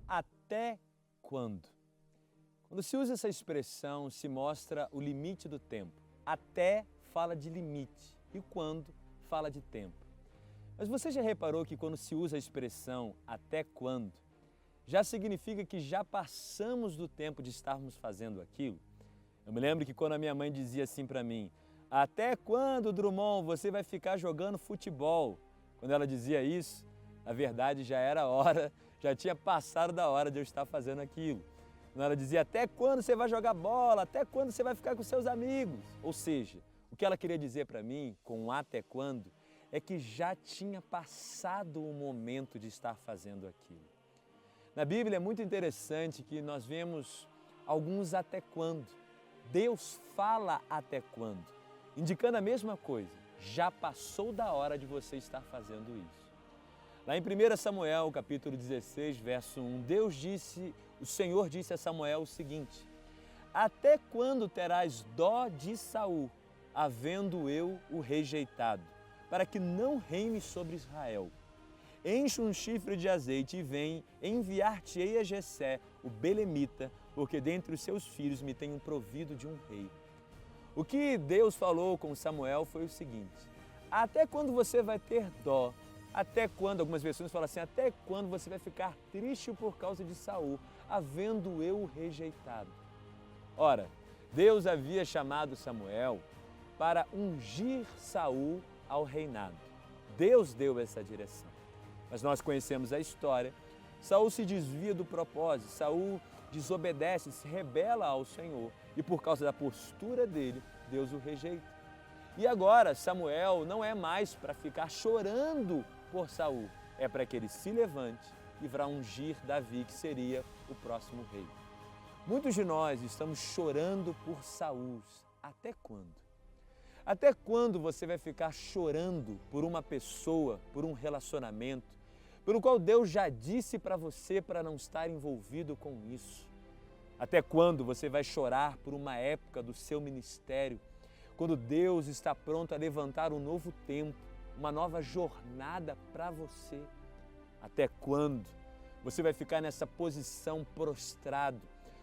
Até quando? Quando se usa essa expressão, se mostra o limite do tempo. Até fala de limite e quando fala de tempo. Mas você já reparou que quando se usa a expressão até quando, já significa que já passamos do tempo de estarmos fazendo aquilo? Eu me lembro que quando a minha mãe dizia assim para mim, até quando, Drummond, você vai ficar jogando futebol? Quando ela dizia isso, na verdade já era hora, já tinha passado da hora de eu estar fazendo aquilo. Quando ela dizia, até quando você vai jogar bola? Até quando você vai ficar com seus amigos? Ou seja, o que ela queria dizer para mim, com até quando, é que já tinha passado o momento de estar fazendo aquilo. Na Bíblia é muito interessante que nós vemos alguns até quando. Deus fala até quando, indicando a mesma coisa. Já passou da hora de você estar fazendo isso. Lá em 1 Samuel, capítulo 16, verso 1, o Senhor disse a Samuel o seguinte, até quando terás dó de Saul, havendo eu o rejeitado, para que não reine sobre Israel? Enche um chifre de azeite e vem, enviar-te-ei a Jessé, o belemita, porque dentre os seus filhos me tenho provido de um rei. O que Deus falou com Samuel foi o seguinte, até quando você vai ter dó? Até quando, algumas versões falam assim, até quando você vai ficar triste por causa de Saul, havendo eu o rejeitado? Ora, Deus havia chamado Samuel para ungir Saul ao reinado. Deus deu essa direção. Mas nós conhecemos a história. Saul se desvia do propósito, Saul desobedece, se rebela ao Senhor e por causa da postura dele, Deus o rejeita. E agora Samuel não é mais para ficar chorando por Saul, é para que ele se levante e para ungir Davi, que seria o próximo rei. Muitos de nós estamos chorando por Saul. Até quando? Até quando você vai ficar chorando por uma pessoa, por um relacionamento, pelo qual Deus já disse para você para não estar envolvido com isso? Até quando você vai chorar por uma época do seu ministério, quando Deus está pronto a levantar um novo tempo, uma nova jornada para você? Até quando você vai ficar nessa posição prostrado,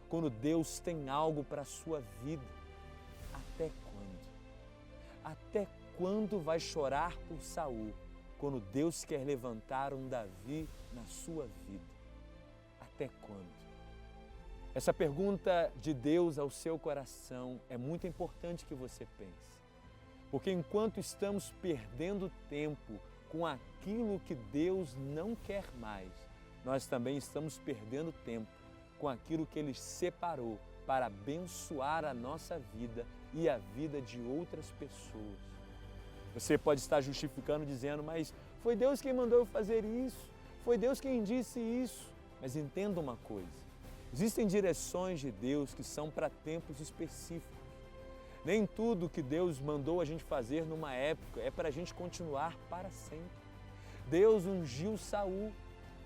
quando Deus tem algo para a sua vida? Até quando? Até quando vai chorar por Saul, quando Deus quer levantar um Davi na sua vida? Até quando? Essa pergunta de Deus ao seu coração é muito importante que você pense. Porque enquanto estamos perdendo tempo com aquilo que Deus não quer mais, nós também estamos perdendo tempo com aquilo que Ele separou para abençoar a nossa vida e a vida de outras pessoas. Você pode estar justificando dizendo, mas foi Deus quem mandou eu fazer isso, foi Deus quem disse isso. Mas entenda uma coisa, existem direções de Deus que são para tempos específicos. Nem tudo que Deus mandou a gente fazer numa época é para a gente continuar para sempre. Deus ungiu Saul,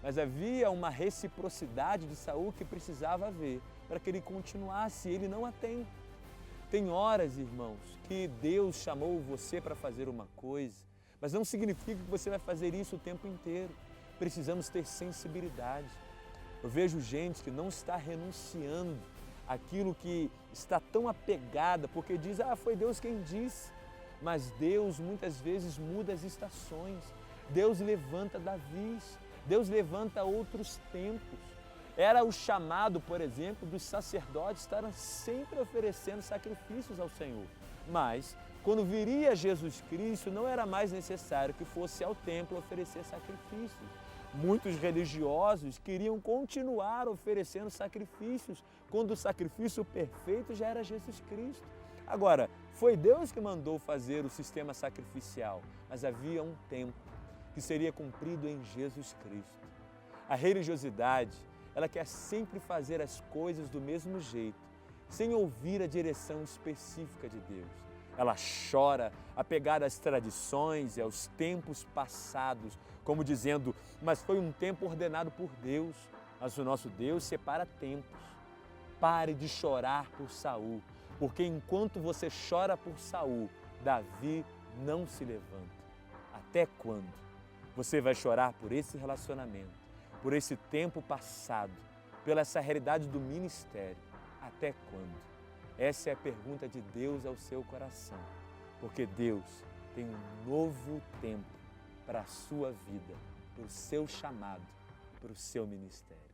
mas havia uma reciprocidade de Saul que precisava haver para que ele continuasse, e ele não a tem. Tem horas, irmãos, que Deus chamou você para fazer uma coisa, mas não significa que você vai fazer isso o tempo inteiro. Precisamos ter sensibilidade. Eu vejo gente que não está renunciando àquilo que está tão apegada, porque diz, foi Deus quem disse. Mas Deus muitas vezes muda as estações. Deus levanta Davis, Deus levanta outros tempos. Era o chamado, por exemplo, dos sacerdotes estarem sempre oferecendo sacrifícios ao Senhor. Mas, quando viria Jesus Cristo, não era mais necessário que fosse ao templo oferecer sacrifícios. Muitos religiosos queriam continuar oferecendo sacrifícios, quando o sacrifício perfeito já era Jesus Cristo. Agora, foi Deus que mandou fazer o sistema sacrificial, mas havia um tempo que seria cumprido em Jesus Cristo. A religiosidade, ela quer sempre fazer as coisas do mesmo jeito, sem ouvir a direção específica de Deus. Ela chora apegada às tradições e aos tempos passados, como dizendo, mas foi um tempo ordenado por Deus, mas o nosso Deus separa tempos. Pare de chorar por Saul, porque enquanto você chora por Saul, Davi não se levanta. Até quando? Você vai chorar por esse relacionamento, por esse tempo passado, pela essa realidade do ministério. Até quando? Essa é a pergunta de Deus ao seu coração, porque Deus tem um novo tempo para a sua vida, para o seu chamado, para o seu ministério.